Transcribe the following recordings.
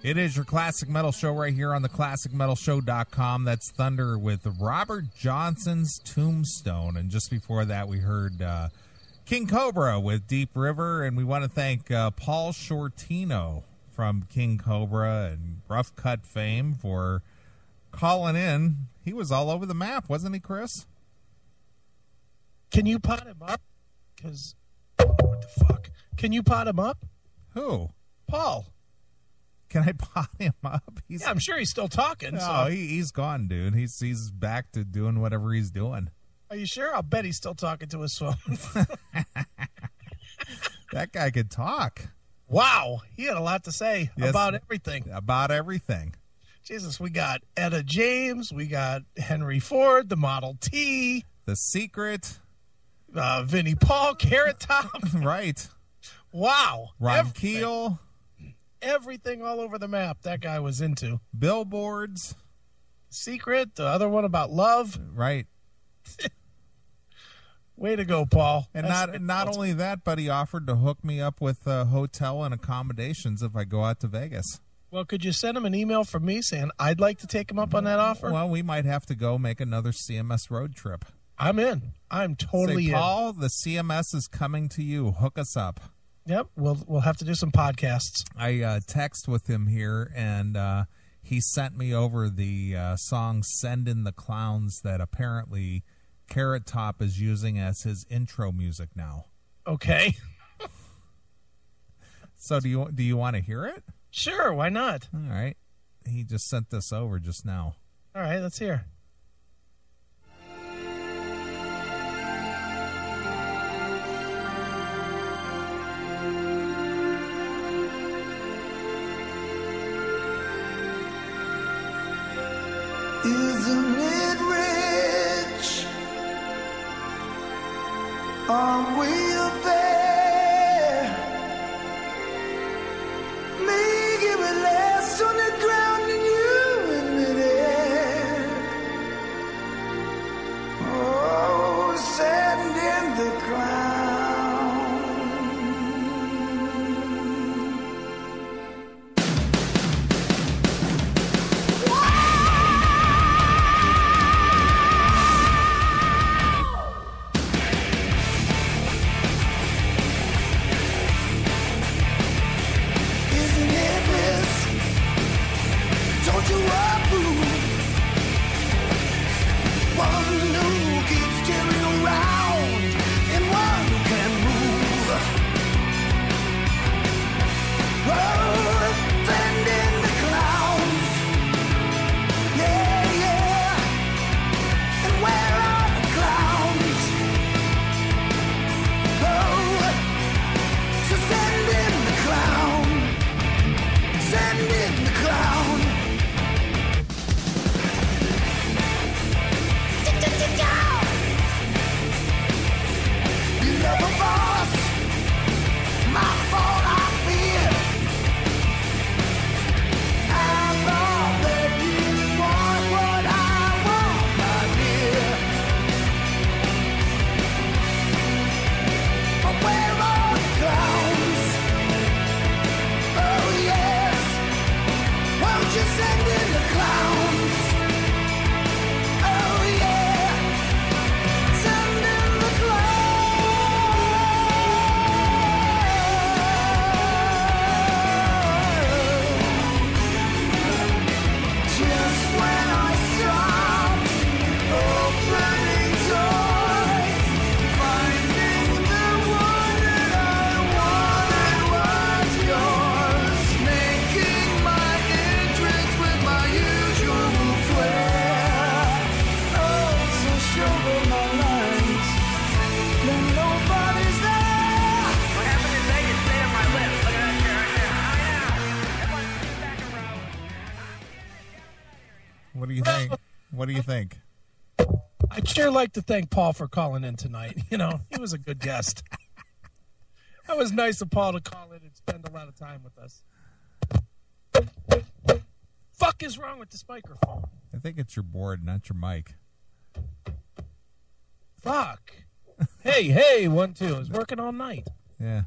It is your Classic Metal Show right here on the ClassicMetalShow.com. That's Thunder with Robert Johnson's Tombstone. And just before that, we heard King Kobra with Deep River. And we want to thank Paul Shortino from King Kobra and Rough Cut fame for calling in. He was all over the map, wasn't he, Chris? Can you pot him up? Because, what the fuck? Can you pot him up? Who? Paul. Can I pot him up? Yeah, I'm sure he's still talking. No, so. he's gone, dude. He's back to doing whatever he's doing. Are you sure? I'll bet he's still talking to his phone. That guy could talk. Wow. He had a lot to say about everything. About everything. Jesus, we got Etta James. We got Henry Ford, the Model T. The Secret. Vinnie Paul, Carrot Top. Right. Wow. Ron Keel. Everything all over the map that guy was into. Billboards. Secret, the other one about love. Right. Way to go, Paul. And not only that, but he offered to hook me up with a hotel and accommodations if I go out to Vegas. Well, could you send him an email from me saying I'd like to take him up on that offer? Well, we might have to go make another CMS road trip. I'm in. I'm totally in. Paul, the CMS is coming to you. Hook us up. Yep, we'll have to do some podcasts. I text with him here, and he sent me over the song Send in the Clowns that apparently Carrot Top is using as his intro music now. Okay. So do you want to hear it? Sure, why not? All right. He just sent this over just now. All right, let's hear. Isn't it rich? Are we up there? Me give it less on the ground than you in midair. Oh, sand in the cloud. What do you think? I'd sure like to thank Paul for calling in tonight. You know, he was a good guest. That was nice of Paul to call in and spend a lot of time with us. Fuck is wrong with this microphone? I think it's your board, not your mic. Fuck. Hey, 1, 2. I was working all night. Yeah.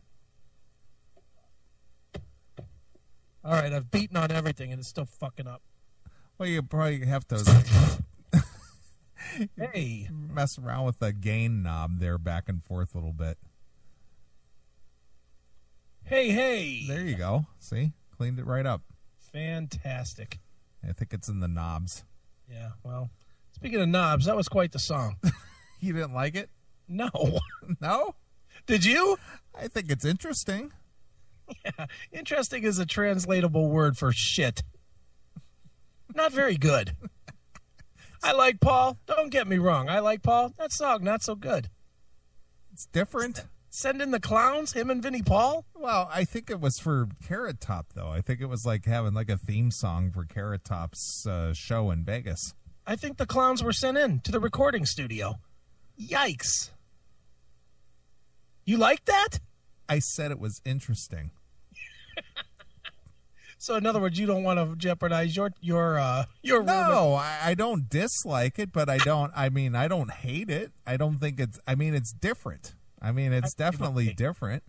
All right, I've beaten on everything, and it's still fucking up. Well, you probably have to Hey. mess around with the gain knob there back and forth a little bit. Hey. There you go. See? Cleaned it right up. Fantastic. I think it's in the knobs. Yeah, well, speaking of knobs, that was quite the song. You didn't like it? No. No? Did you? I think it's interesting. Yeah. Interesting is a translatable word for shit. Not very good. I like Paul. Don't get me wrong. I like Paul. That song, not so good. It's different. Send in the Clowns, him and Vinnie Paul? Well, I think it was for Carrot Top, though. I think it was like having like a theme song for Carrot Top's show in Vegas. I think the Clowns were sent in to the recording studio. Yikes. You like that? I said it was interesting. So, in other words, you don't want to jeopardize your room. No, I don't dislike it, but I don't hate it. I don't think it's, it's different. It's definitely different.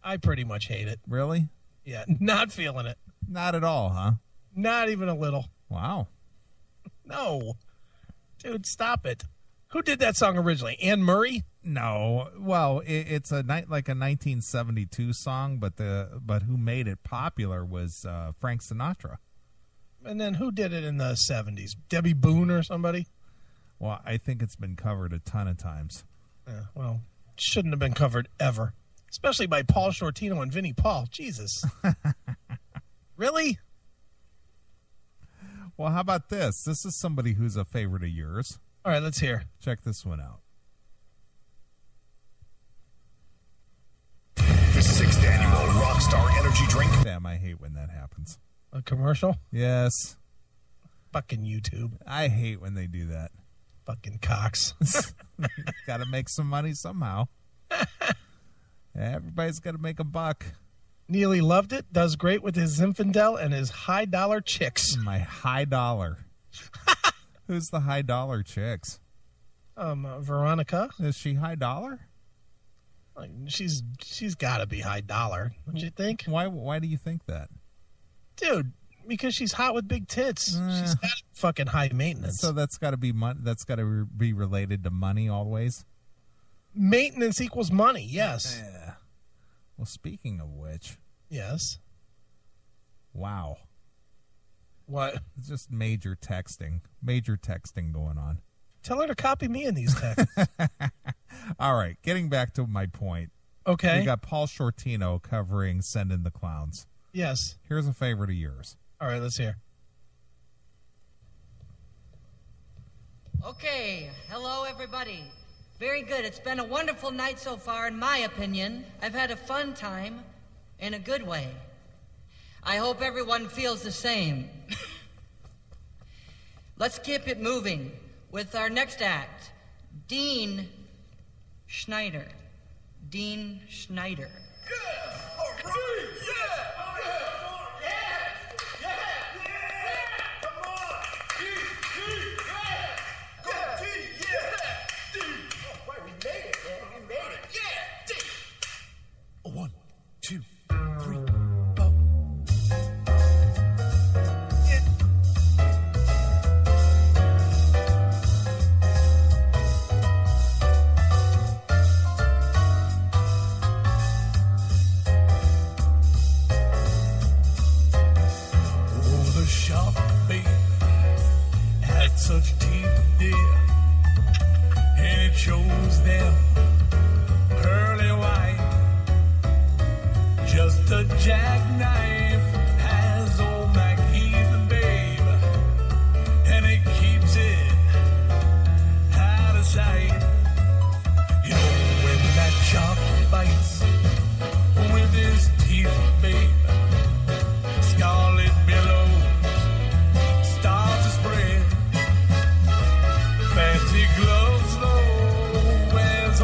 I pretty much hate it. Really? Yeah, not feeling it. Not at all, huh? Not even a little. Wow. No. Dude, stop it. Who did that song originally? Anne Murray? No. Well, it's a 1972 song, but who made it popular was Frank Sinatra. And then who did it in the 70s? Debbie Boone or somebody? Well, I think it's been covered a ton of times. Yeah, well, shouldn't have been covered ever. Especially by Paul Shortino and Vinnie Paul. Jesus. Really? Well, how about this? This is somebody who's a favorite of yours. All right, let's hear. Check this one out. The 6th annual Rockstar Energy Drink. Damn, I hate when that happens. A commercial? Yes. Fucking YouTube. I hate when they do that. Fucking cocks. Got to make some money somehow. Everybody's got to make a buck. Neeley loved it. Does great with his Zinfandel and his high dollar chicks. My high dollar. Who's the high dollar chicks? Veronica. Is she high dollar? Like, she's got to be high dollar. Don't you think? Why do you think that? Dude, because she's hot with big tits. She's got fucking high maintenance. So that's got to be that's got to be related to money always. Maintenance equals money. Yes. Yeah. Well, speaking of which. Yes. Wow. What? It's just major texting going on. Tell her to copy me in these texts. All right, getting back to my point. Okay. We got Paul Shortino covering Send in the Clowns. Yes. Here's a favorite of yours. All right, let's hear. Okay, hello everybody. Very good. It's been a wonderful night so far, in my opinion. I've had a fun time in a good way. I hope everyone feels the same. Let's keep it moving with our next act, Dean Snider. Dean Snider. Yeah! All right! Yeah! Yeah! Come on! D! Yeah! Go D! Yeah! D! All right, we made it, man. We made it. Yeah! D! 1, 2, 3, 4. Such deep there, and it shows them pearly white. Just a jackknife has old MacHeath, babe, and it keeps it out of sight. You know when that shark bites with his teeth, babe, scarlet billows start to spread. Fancy gloves, though, wears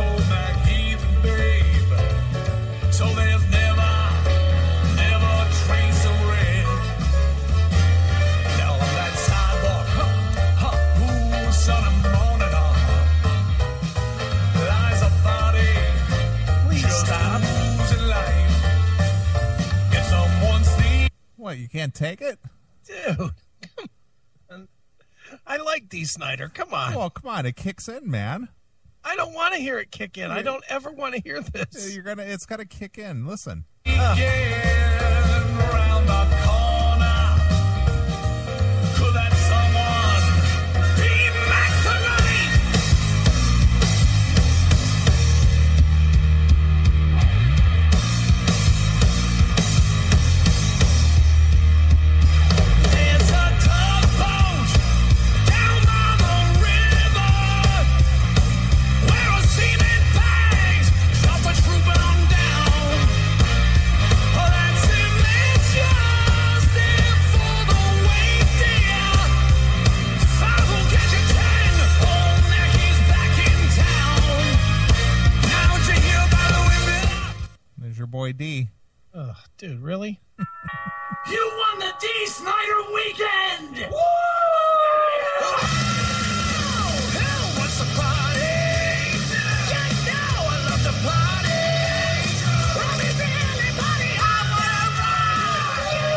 can't take it? Dude, come on. I like D. Snider. Come on. Well, come on. It kicks in, man. I don't want to hear it kick in. I don't ever want to hear this. It's got to kick in. Listen. Around the corner. Could that someone be macaroni? There's a tugboat down by the river where a cement bags drop a trooping on down. Oh, that cement just there for the wait, dear. 5 will get you 10. Old Nick is back in town. Now did you hear about the women? There's your boy D. Ugh, dude, really? You won the D. Snider weekend! Woo! Hell, what's the party? Just now, I love to party! Robbie Billy, buddy, I wanna rock you!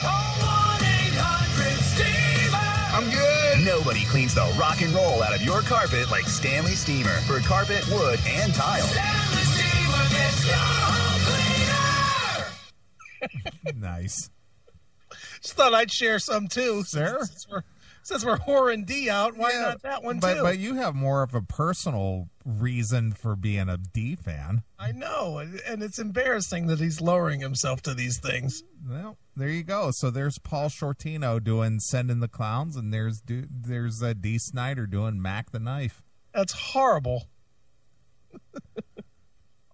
1-800-STEAMER! I'm good. Nobody cleans the rock and roll out of your carpet like Stanley Steemer for carpet, wood, and tile. Stanley Steemer gets your home cleaner! Nice. Just thought I'd share some too. Sure. Since we're whoring D out, why not that one too? But you have more of a personal reason for being a D fan. I know, and it's embarrassing that he's lowering himself to these things. Well, there you go. So there's Paul Shortino doing Sending the Clowns, and there's D. Snider doing Mac the Knife. That's horrible.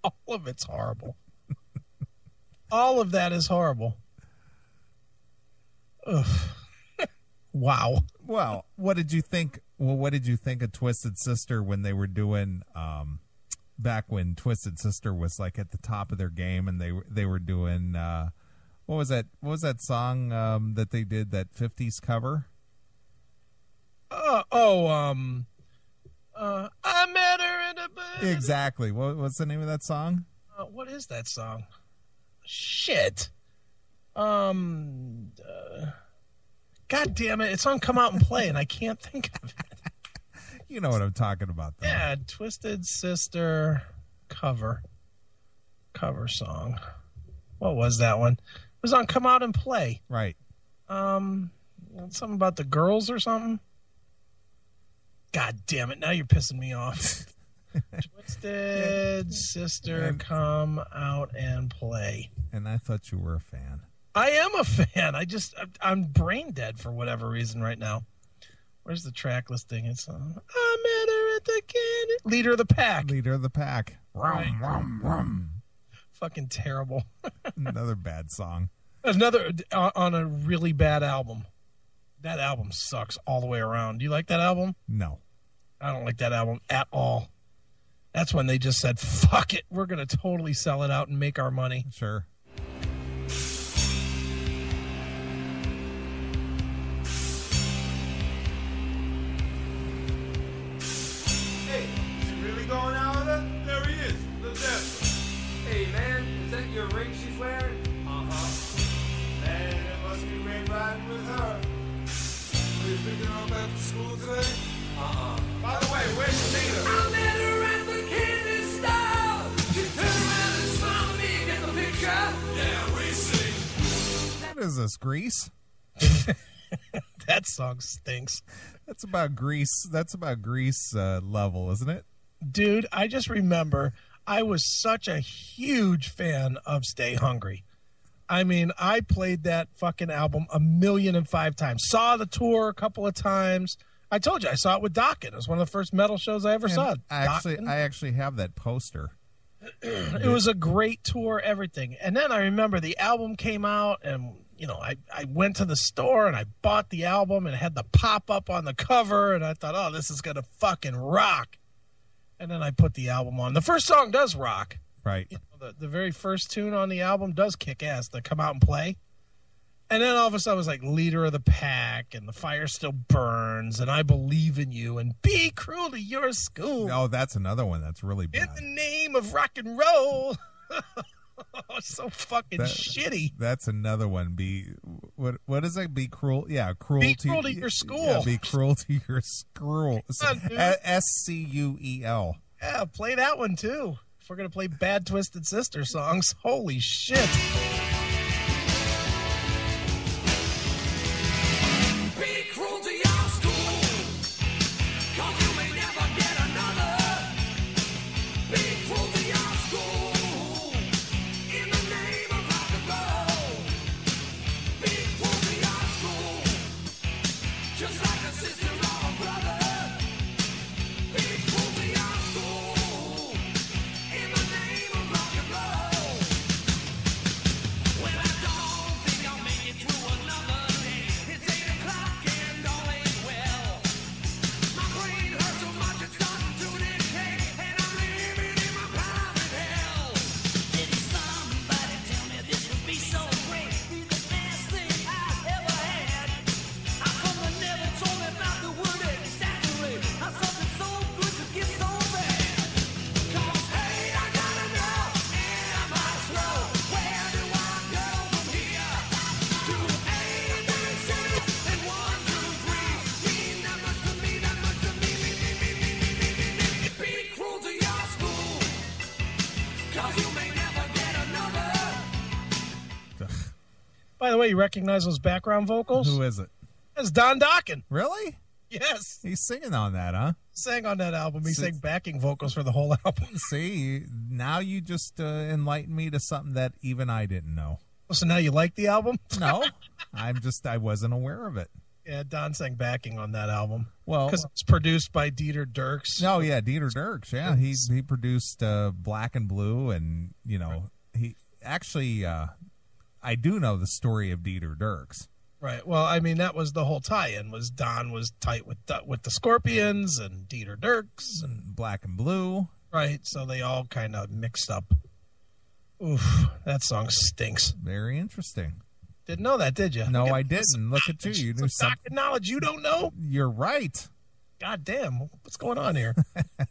All of it's horrible. All of that is horrible. Ugh. Wow. Well, what did you think? Well, what did you think of Twisted Sister when they were doing back when Twisted Sister was like at the top of their game, and they were doing what was that? What was that song that they did, that 50s cover? I met her in a bed. Exactly. What's the name of that song? What is that song? Shit. God damn it. It's on Come Out and Play, and I can't think of it. You know what I'm talking about, though. Yeah, Twisted Sister cover song. What was that one? It was on Come Out and Play. Right. Something about the girls or something. God damn it. Now you're pissing me off. Twisted Sister, Come Out and Play. And I thought you were a fan. I am a fan. I'm brain dead for whatever reason right now. Where's the track listing? It's I met her at the candy. Leader of the Pack. Leader of the Pack. Right. Rum, rum, rum. Fucking terrible. Another bad song. Another on a really bad album. That album sucks all the way around. Do you like that album? No. I don't like that album at all. That's when they just said, fuck it. We're going to totally sell it out and make our money. Sure. Hey, is he really going out with her? There he is. Look there. Hey, man, is that your ring she's wearing? Uh-huh. Man, it must be ring riding with her. Were you picking her up after school today? Uh-uh. By the way, where's Shortino? I met her at the candy store. She turned around and smiled at me. Get the picture? Yeah, we see. What is this, Grease? That song stinks. That's about Grease. That's about Grease level, isn't it? Dude, I just remember I was such a huge fan of Stay Hungry. I mean, I played that fucking album 1,000,005 times. Saw the tour a couple of times. I told you, I saw it with Dokken. It was one of the first metal shows I ever saw. I actually have that poster. It was a great tour, everything. And then I remember the album came out, and I went to the store and I bought the album, and it had the pop-up on the cover, and I thought, oh, this is going to fucking rock. And then I put the album on. The first song does rock. Right. The very first tune on the album does kick ass, to Come Out and Play. And then all of a sudden it was like Leader of the Pack, and The Fire Still Burns, and I Believe in You, and Be Cruel to Your School. Oh, that's another one that's really bad. In the Name of Rock and Roll. it's so fucking shitty. That's another one. What is it? Be cruel. Yeah, cruel. Be cruel to your school. Yeah, be cruel to your school. SCUEL. Yeah, play that one too. If we're gonna play Bad Twisted Sister songs, holy shit. By the way, you recognize those background vocals? Who is it? That's Don Dokken. Really? Yes. He's singing on that, huh? Sang on that album. He sang backing vocals for the whole album. See, now you just enlightened me to something that even I didn't know. So now you like the album? No, I wasn't aware of it. Yeah, Don sang backing on that album. Well, because it's produced by Dieter Dierks. Oh yeah, Dieter Dierks. Yeah, he produced Black and Blue, and he actually. I do know the story of Dieter Dierks. Right. Well, I mean, that was the whole tie-in. Was Don was tight with the Scorpions and Dieter Dierks and Black and Blue. Right. So they all kind of mixed up. Oof, that song stinks. Very interesting. Didn't know that, did you? No, I didn't. Look at you. You knew something. Knowledge you don't know? You're right. God damn. What's going on here?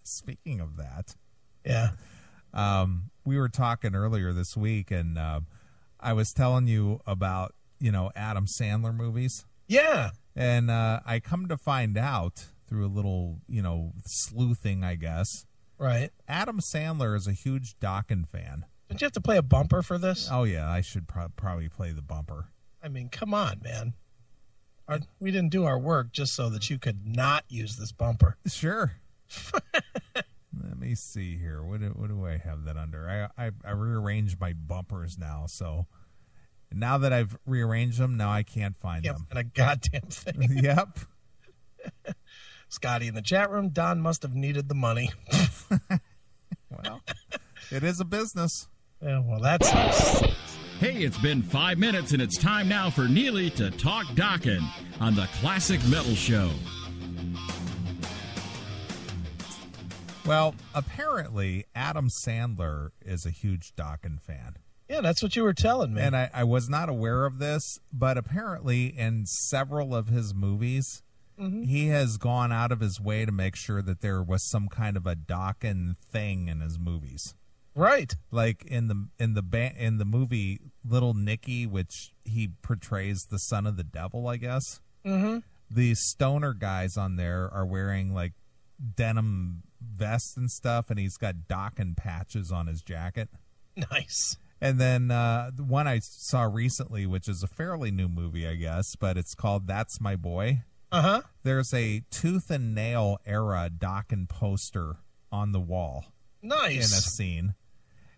Speaking of that. Yeah. We were talking earlier this week, and I was telling you about, Adam Sandler movies. Yeah. And I come to find out through a little, sleuthing, I guess. Right. Adam Sandler is a huge Dokken fan. Don't you have to play a bumper for this? Oh, yeah. I should probably play the bumper. I mean, come on, man. We didn't do our work just so that you could not use this bumper. Sure. Let me see here. What do I have that under? I rearranged my bumpers now, so now that I've rearranged them, now I can't find them. Find a goddamn thing. Yep. Scotty in the chat room. Don must have needed the money. Well, it is a business. Yeah, well, that's. Hey, it's been 5 minutes, and it's time now for Neeley to talk Dokken on the Classic Metal Show. Well, apparently, Adam Sandler is a huge Dokken fan. Yeah, that's what you were telling me. And I was not aware of this, but apparently in several of his movies, he has gone out of his way to make sure that there was some kind of a Dokken thing in his movies. Right. Like in the movie Little Nicky, which he portrays the son of the devil, I guess. Mm-hmm. The stoner guys on there are wearing like denim vests and stuff, and he's got Dokken patches on his jacket. Nice. And then the one I saw recently, which is a fairly new movie, I guess, but it's called That's My Boy. Uh-huh. There's a tooth and nail era Dokken poster on the wall. Nice. In a scene.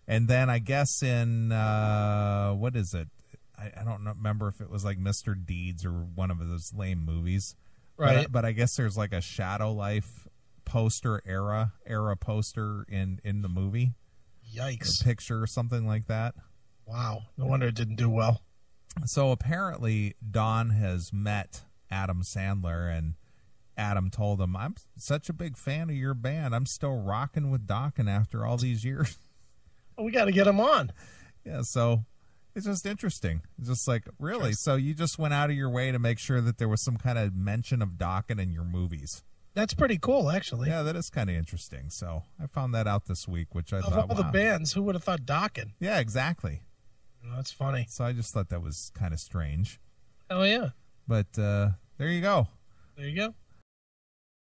And then I guess in, what is it? I don't remember if it was like Mr. Deeds or one of those lame movies. Right. But I guess there's like a Shadow Life poster era poster in the movie. Yikes. A picture or something like that. Wow. No wonder it didn't do well. So apparently Don has met Adam Sandler, and Adam told him, I'm such a big fan of your band. I'm still rocking with Dokken after all these years. Well, we got to get him on. Yeah, so it's just interesting. It's just like, really? So you just went out of your way to make sure that there was some kind of mention of Dokken in your movies. That's pretty cool, actually. Yeah, that is kind of interesting. So I found that out this week, which I thought, of all the bands, who would have thought Dokken? Yeah, exactly. Oh, that's funny. So I just thought that was kind of strange. Oh, yeah. But there you go. There you go.